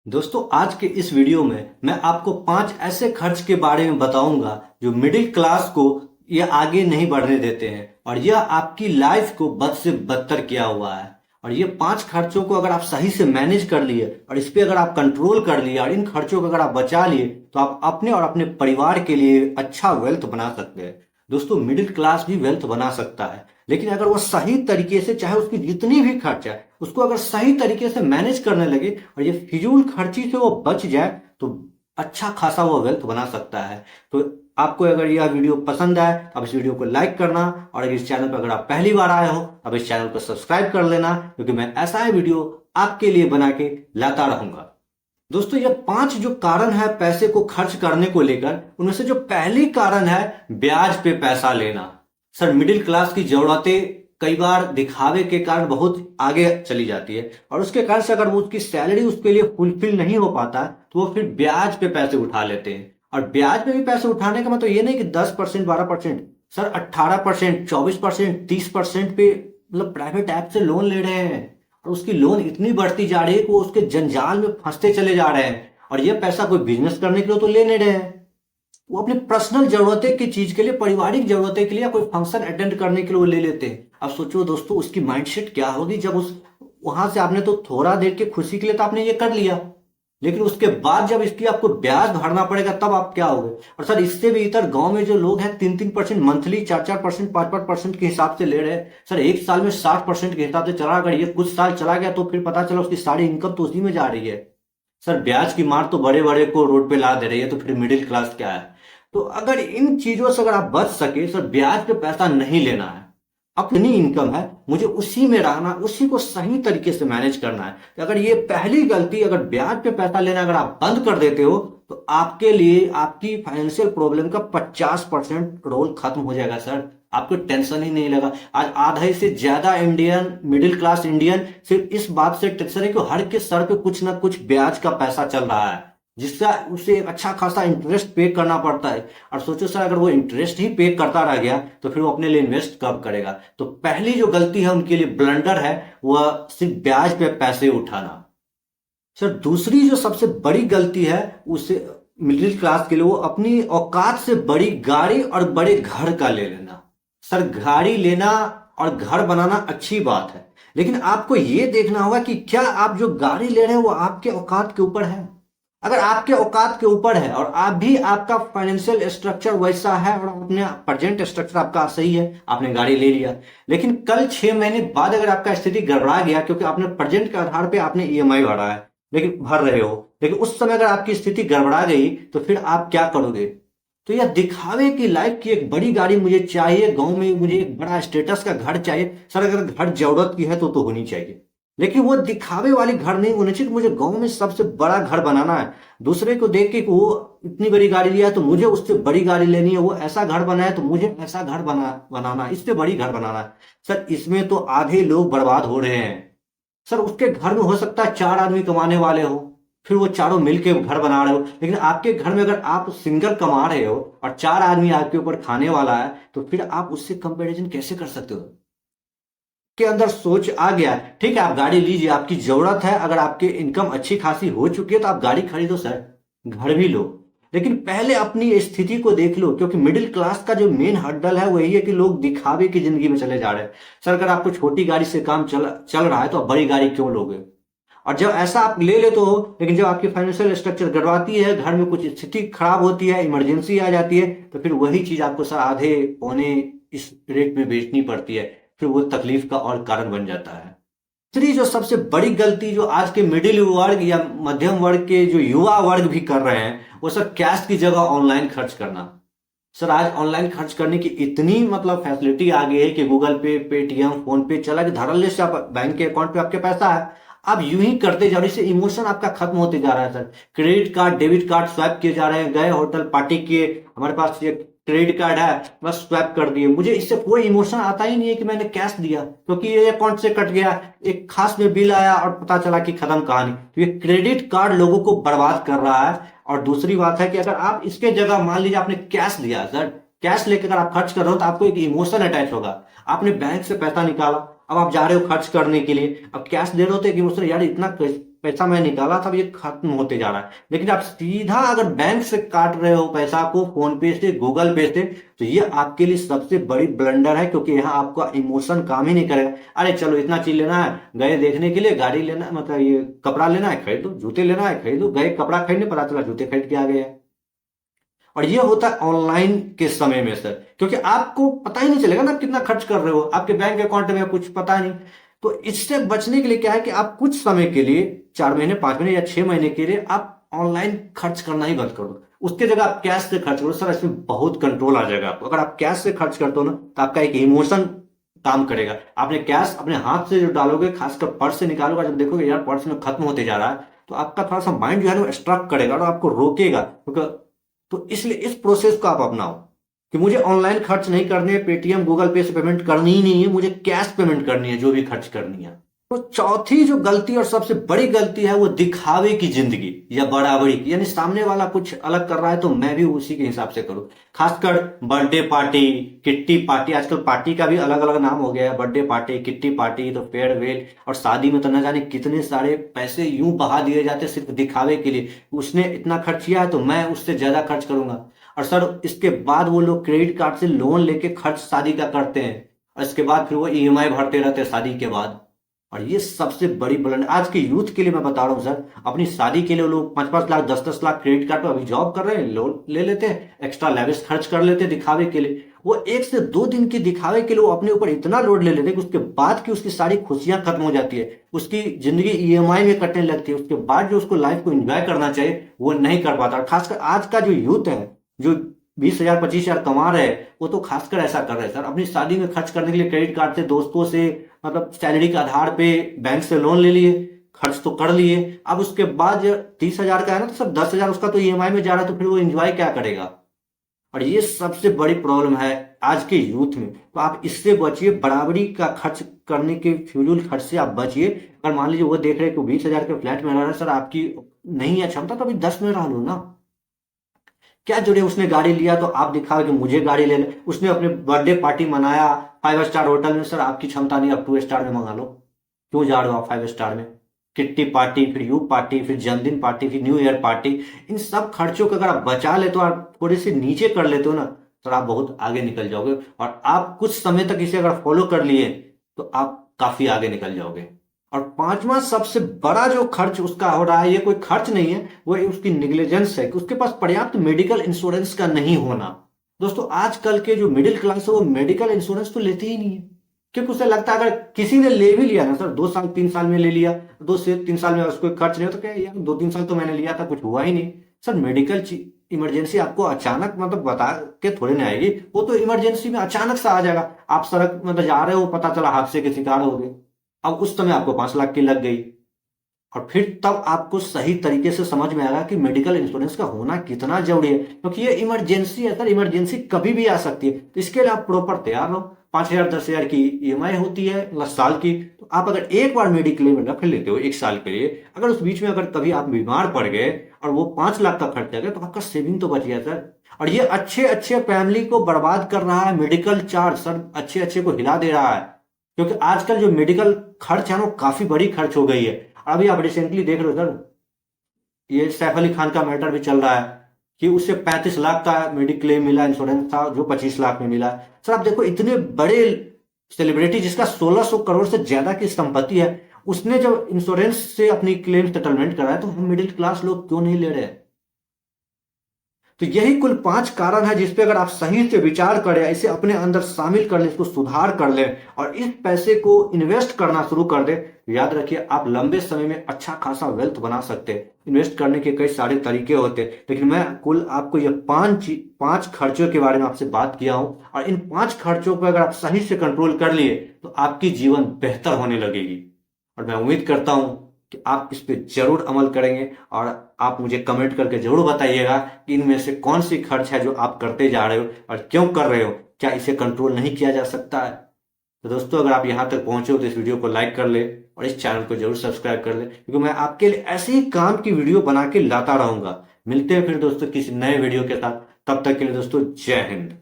दोस्तों आज के इस वीडियो में मैं आपको 5 ऐसे खर्च के बारे में बताऊंगा जो मिडिल क्लास को ये आगे नहीं बढ़ने देते हैं और यह आपकी लाइफ को बद से बदतर किया हुआ है। और ये 5 खर्चों को अगर आप सही से मैनेज कर लिए और इस पे अगर आप कंट्रोल कर लिए और इन खर्चों को अगर आप बचा लिए तो आप अपने और अपने परिवार के लिए अच्छा वेल्थ बना सकते हैं। दोस्तों मिडिल क्लास भी वेल्थ बना सकता है, लेकिन अगर वो सही तरीके से, चाहे उसकी जितनी भी खर्च है उसको अगर सही तरीके से मैनेज करने लगे और ये फिजूल खर्ची से वो बच जाए तो अच्छा खासा वो वेल्थ बना सकता है। तो आपको अगर यह वीडियो पसंद आए तो आप इस वीडियो को लाइक करना, और अगर इस चैनल पर अगर आप पहली बार आए हो अब इस चैनल को सब्सक्राइब कर लेना, क्योंकि मैं ऐसा ही वीडियो आपके लिए बना के लाता रहूंगा। दोस्तों ये 5 जो कारण है पैसे को खर्च करने को लेकर, उनमें से जो पहली कारण है ब्याज पे पैसा लेना। सर मिडिल क्लास की जरूरतें कई बार दिखावे के कारण बहुत आगे चली जाती है और उसके कारण से अगर वो उसकी सैलरी उसके लिए फुलफिल नहीं हो पाता तो वो फिर ब्याज पे पैसे उठा लेते हैं। और ब्याज पे भी पैसे उठाने का मतलब ये नहीं कि 10% 12%, सर 18%, 24%, 30% पे मतलब प्राइवेट ऐप से लोन ले रहे हैं और उसकी लोन इतनी बढ़ती जा रही है कि वो उसके जंजाल में फंसते चले जा रहे हैं। और ये पैसा कोई बिजनेस करने के लिए तो ले नहीं रहे हैं, वो अपनी पर्सनल जरूरतें की चीज के लिए, पारिवारिक जरूरतें के लिए या कोई फंक्शन अटेंड करने के लिए वो ले लेते हैं। अब सोचो दोस्तों उसकी माइंडसेट क्या होगी जब उस वहां से आपने तो थोड़ा देर की खुशी के लिए तो आपने ये कर लिया, लेकिन उसके बाद जब इसकी आपको ब्याज भरना पड़ेगा तब आप क्या होगे। और सर इससे भी इधर गांव में जो लोग हैं 3-3% मंथली, 4-4%, 5-5% के हिसाब से ले रहे हैं। सर एक साल में 60% के हिसाब से चला, अगर ये कुछ साल चला गया तो फिर पता चला उसकी सारी इनकम तो उसी में जा रही है। सर ब्याज की मार तो बड़े बड़े को रोड पे ला दे रही है, तो फिर मिडिल क्लास क्या है। तो अगर इन चीजों से अगर आप बच सके, सर ब्याज पे पैसा नहीं लेना है, अपनी इनकम है मुझे उसी में रहना, उसी को सही तरीके से मैनेज करना है। तो अगर ये पहली गलती, अगर ब्याज पे पैसा लेना अगर आप बंद कर देते हो तो आपके लिए आपकी फाइनेंशियल प्रॉब्लम का 50% रोल खत्म हो जाएगा। सर आपको टेंशन ही नहीं लगा। आज आधे से ज्यादा इंडियन, मिडिल क्लास इंडियन सिर्फ इस बात से टेंशन है कि हर के सर पे कुछ ना कुछ ब्याज का पैसा चल रहा है, जिसका उसे एक अच्छा खासा इंटरेस्ट पे करना पड़ता है। और सोचो सर अगर वो इंटरेस्ट ही पे करता रह गया तो फिर वो अपने लिए इन्वेस्ट कब करेगा। तो पहली जो गलती है उनके लिए, ब्लंडर है, वह सिर्फ ब्याज पे पैसे उठाना। सर दूसरी जो सबसे बड़ी गलती है उसे मिडिल क्लास के लिए, वो अपनी औकात से बड़ी गाड़ी और बड़े घर का ले लेना। सर गाड़ी लेना और घर बनाना अच्छी बात है, लेकिन आपको यह देखना होगा कि क्या आप जो गाड़ी ले रहे हैं वो आपके औकात के ऊपर है। अगर आपके औकात के ऊपर है और आप भी, आपका फाइनेंशियल स्ट्रक्चर वैसा है और अपने प्रेजेंट स्ट्रक्चर आपका सही है, आपने गाड़ी ले लिया, लेकिन कल 6 महीने बाद अगर आपका स्थिति गड़बड़ा गया क्योंकि आपने प्रेजेंट के आधार पे आपने ईएमआई भरा है, लेकिन भर रहे हो, लेकिन उस समय अगर आपकी स्थिति गड़बड़ा गई तो फिर आप क्या करोगे। तो यह दिखावे की लाइफ की एक बड़ी गाड़ी मुझे चाहिए, गांव में मुझे एक बड़ा स्टेटस का घर चाहिए। सर अगर घर जरूरत की है तो होनी चाहिए, लेकिन वो दिखावे वाली घर नहीं होनी चाहिए। मुझे गांव में सबसे बड़ा घर बनाना है, दूसरे को देख के वो इतनी बड़ी गाड़ी लिया है तो मुझे उससे बड़ी गाड़ी लेनी है, वो ऐसा घर बनाया है तो मुझे ऐसा घर बनाना है, इससे बड़ी घर बनाना है। सर इसमें तो आधे लोग बर्बाद हो रहे हैं। सर उसके घर में हो सकता है 4 आदमी कमाने वाले हो, फिर वो चारों मिलके घर बना रहे हो, लेकिन आपके घर में अगर आप सिंगल कमा रहे हो और 4 आदमी आपके ऊपर खाने वाला है तो फिर आप उससे कंपैरिजन कैसे कर सकते हो। के अंदर सोच आ गया, ठीक है आप गाड़ी लीजिए, आपकी जरूरत है, अगर आपकी इनकम अच्छी खासी हो चुकी है तो आप गाड़ी खरीदो सर, घर भी लो, लेकिन पहले अपनी स्थिति को देख लो। क्योंकि मिडिल क्लास का जो मेन हड्डल है वही है कि लोग दिखावे की जिंदगी में चले जा रहे हैं। सर अगर आपको छोटी गाड़ी से काम चल रहा है तो आप बड़ी गाड़ी क्यों लोगे। और जब ऐसा आप ले लेते हो, लेकिन जब आपकी फाइनेंशियल स्ट्रक्चर गड़वाती है, घर में कुछ स्थिति खराब होती है, इमरजेंसी आ जाती है, तो फिर वही चीज आपको सर आधे पौने इस रेट में बेचनी पड़ती है, फिर वो तकलीफ का और कारण बन जाता है। तीसरी जो सबसे बड़ी गलती जो आज के मिडिल वर्ग या मध्यम वर्ग के जो युवा वर्ग भी कर रहे हैं, वो सर कैश की जगह ऑनलाइन खर्च करना। सर आज ऑनलाइन खर्च करने की इतनी मतलब फैसिलिटी आ गई है कि गूगल पे, पेटीएम, फोन पे चला कि धड़ल्ले से आप बैंक के अकाउंट पे आपके पैसा है, आप यूं ही करते जा रहे हैं। इससे इमोशन आपका खत्म होते जा रहा है। Sir credit card, debit card swipe किए जा रहे हैं, गए होटल पार्टी किए, हमारे पास ये क्रेडिट कार्ड है, बस स्वैप कर दिए। मुझे इससे कोई इमोशन आता ही नहीं है कि मैंने कैश दिया, क्योंकि ये अकाउंट से कट गया, एक खास में बिल आया और पता चला कि खत्म कहानी। तो ये क्रेडिट कार्ड लोगों को बर्बाद कर रहा है। और दूसरी बात है कि अगर आप इसके जगह मान लीजिए आपने कैश दिया, सर कैश लेकर अगर आप खर्च कर रहे हो तो आपको एक इमोशन अटैच होगा। आपने बैंक से पैसा निकाला, अब आप जा रहे हो खर्च करने के लिए, अब कैश दे रहे हो तो एक इमोशन, यार इतना पैसा मैं निकाला था, अब ये खत्म होते जा रहा है। लेकिन आप सीधा अगर बैंक से काट रहे हो पैसा को, फोन पे से, गूगल पे से, तो ये आपके लिए सबसे बड़ी ब्लंडर है, क्योंकि यहाँ आपका इमोशन काम ही नहीं करेगा। अरे चलो इतना चीज लेना है, गए देखने के लिए, गाड़ी लेना मतलब ये कपड़ा लेना है खरीद दो, जूते लेना है खरीद दो, गए कपड़ा खरीदने, पता चला जूते खरीद के आ गए हैं। और ये होता है ऑनलाइन के समय में सर, क्योंकि आपको पता ही नहीं चलेगा ना आप कितना खर्च कर रहे हो, आपके बैंक अकाउंट में कुछ पता नहीं। तो इससे बचने के लिए क्या है कि आप कुछ समय के लिए, 4 महीने, 5 महीने या 6 महीने के लिए आप ऑनलाइन खर्च करना ही बंद कर दो। उसके जगह आप कैश से खर्च करो। सर इसमें बहुत कंट्रोल आ जाएगा आपको। अगर आप कैश से खर्च करते हो ना, तो आपका एक इमोशन काम करेगा। आपने कैश अपने हाथ से जो डालोगे, खासकर पर्स से निकालोगे, जब देखोगे यार पर्स में खत्म होते जा रहा है, तो आपका थोड़ा सा माइंड जो है ना स्ट्रक करेगा और आपको रोकेगा, क्योंकि तो इसलिए इस प्रोसेस को आप अपनाओ कि मुझे ऑनलाइन खर्च नहीं करने, पेटीएम गूगल पे से पेमेंट करनी ही नहीं है, मुझे कैश पेमेंट करनी है जो भी खर्च करनी है। तो चौथी जो गलती और सबसे बड़ी गलती है वो दिखावे की जिंदगी या बराबरी की, यानी सामने वाला कुछ अलग कर रहा है तो मैं भी उसी के हिसाब से करूं। खासकर बर्थडे पार्टी, किट्टी पार्टी, आजकल पार्टी का भी अलग अलग नाम हो गया है, बर्थडे पार्टी, किट्टी पार्टी, तो फेयरवेल, और शादी में तो न जाने कितने सारे पैसे यूं बहा दिए जाते सिर्फ दिखावे के लिए। उसने इतना खर्च किया है तो मैं उससे ज्यादा खर्च करूंगा। और सर इसके बाद वो लोग क्रेडिट कार्ड से लोन लेके खर्च शादी का करते हैं, और इसके बाद फिर वो ईएमआई भरते रहते हैं शादी के बाद। और ये सबसे बड़ी बुलंद आज के यूथ के लिए मैं बता रहा हूँ सर। अपनी शादी के लिए लोग 5-5 लाख, 10-10 लाख क्रेडिट कार्ड पर अभी जॉब कर रहे हैं, लोन ले लेते हैं, एक्स्ट्रा लेविश खर्च कर लेते हैं दिखावे के लिए। वो 1 से 2 दिन के दिखावे के लिए वो अपने ऊपर इतना लोड ले लेते हैं कि उसके बाद की उसकी सारी खुशियां खत्म हो जाती है, उसकी जिंदगी ईएमआई में कटने लगती है। उसके बाद जो उसको लाइफ को एंजॉय करना चाहिए वो नहीं कर पाता। खासकर आज का जो यूथ है, जो 20,000 25,000 कमा रहे हैं, वो तो खासकर ऐसा कर रहे हैं सर। अपनी शादी में खर्च करने के लिए क्रेडिट कार्ड से, दोस्तों से, मतलब सैलरी के आधार पे बैंक से लोन ले लिए, खर्च तो कर लिए। अब उसके बाद 30,000 का है ना, तो सब 10,000 उसका तो ईएमआई में जा रहा है, तो फिर वो एंजॉय क्या करेगा। और ये सबसे बड़ी प्रॉब्लम है आज के यूथ में। तो आप इससे बचिए, बराबरी का खर्च करने के फिजूल खर्च से आप बचिए। अगर मान लीजिए वो देख रहे हैं कि 20,000 के फ्लैट में रह रहा है, सर आपकी नहीं है क्षमता, तो अभी 10 में रह लो ना, क्या जुड़े। उसने गाड़ी लिया तो आप दिखा कि मुझे गाड़ी ले ले, उसने अपने बर्थडे पार्टी मनाया 5 स्टार होटल में, सर आपकी क्षमता नहीं, आप 2 स्टार में मंगा लो, क्यों जा रहे हो आप 5 स्टार में। किट्टी पार्टी, फिर यू पार्टी, फिर जन्मदिन पार्टी, फिर न्यू ईयर पार्टी, इन सब खर्चों को अगर आप बचा ले तो आप थोड़े से नीचे कर लेते हो ना, तो आप बहुत आगे निकल जाओगे। और आप कुछ समय तक इसे अगर फॉलो कर लिए तो आप काफी आगे निकल जाओगे। और पांचवा सबसे बड़ा जो खर्च उसका हो रहा है, ये कोई खर्च नहीं है, वो उसकी निग्लिजेंस है कि उसके पास पर्याप्त मेडिकल इंश्योरेंस का नहीं होना। दोस्तों आजकल के जो मिडिल क्लास है वो मेडिकल इंश्योरेंस तो लेते ही नहीं है, क्योंकि उसे लगता है अगर किसी ने ले भी लिया ना सर, 2 साल 3 साल में ले लिया, 2 से 3 साल में उसको खर्च नहीं हो, तो क्या यार 2-3 साल तो मैंने लिया था कुछ हुआ ही नहीं। सर मेडिकल इमरजेंसी आपको अचानक मतलब बता के थोड़ी ना आएगी, वो तो इमरजेंसी में अचानक से आ जाएगा। आप सड़क मतलब जा रहे हो, पता चला हादसे के शिकार हो गए, अब उस समय आपको 5 लाख की लग गई। और फिर तब आपको सही तरीके से समझ में आएगा कि मेडिकल इंश्योरेंस का होना कितना जरूरी है, क्योंकि ये इमरजेंसी है सर, इमरजेंसी कभी भी आ सकती है। तो इसके लिए आप प्रॉपर तैयार रहो। 5,000 10,000 की ईएमआई होती है साल की, तो आप अगर एक बार मेडिक्लेम रख लेते हो 1 साल के लिए, अगर उस बीच में अगर कभी आप बीमार पड़ गए और वो 5 लाख का खर्च आ गया, तो आपका सेविंग तो बच गया सर। और ये अच्छे अच्छे फैमिली को बर्बाद कर रहा है मेडिकल चार्ज सर, अच्छे अच्छे को हिला दे रहा है, क्योंकि आजकल जो मेडिकल खर्च है ना वो काफी बड़ी खर्च हो गई है। अभी आप रिसेंटली देख रहे हो सर, ये सैफ अली खान का मैटर भी चल रहा है कि उससे 35 लाख का मेडिक्लेम मिला, इंश्योरेंस था जो 25 लाख में मिला। सर आप देखो, इतने बड़े सेलिब्रिटी जिसका 1,600 करोड़ से ज्यादा की संपत्ति है, उसने जब इंश्योरेंस से अपनी क्लेम सेटलमेंट कराया, तो हम मिडिल क्लास लोग क्यों नहीं ले रहे। तो यही कुल 5 कारण है जिसपे अगर आप सही से विचार करें, इसे अपने अंदर शामिल कर लें, इसको सुधार कर लें और इस पैसे को इन्वेस्ट करना शुरू कर दें, याद रखिए आप लंबे समय में अच्छा खासा वेल्थ बना सकते हैं। इन्वेस्ट करने के कई सारे तरीके होते हैं, लेकिन मैं कुल आपको ये 5 खर्चों के बारे में आपसे बात किया हूं, और इन 5 खर्चों को अगर आप सही से कंट्रोल कर लिए तो आपकी जीवन बेहतर होने लगेगी। और मैं उम्मीद करता हूं कि आप इस पे जरूर अमल करेंगे, और आप मुझे कमेंट करके जरूर बताइएगा कि इनमें से कौन सी खर्च है जो आप करते जा रहे हो और क्यों कर रहे हो, क्या इसे कंट्रोल नहीं किया जा सकता है। तो दोस्तों अगर आप यहां तक पहुंचे हो तो इस वीडियो को लाइक कर ले और इस चैनल को जरूर सब्सक्राइब कर ले, क्योंकि मैं आपके लिए ऐसे ही काम की वीडियो बना के लाता रहूंगा। मिलते हैं फिर दोस्तों किसी नए वीडियो के साथ, तब तक के लिए दोस्तों जय हिंद।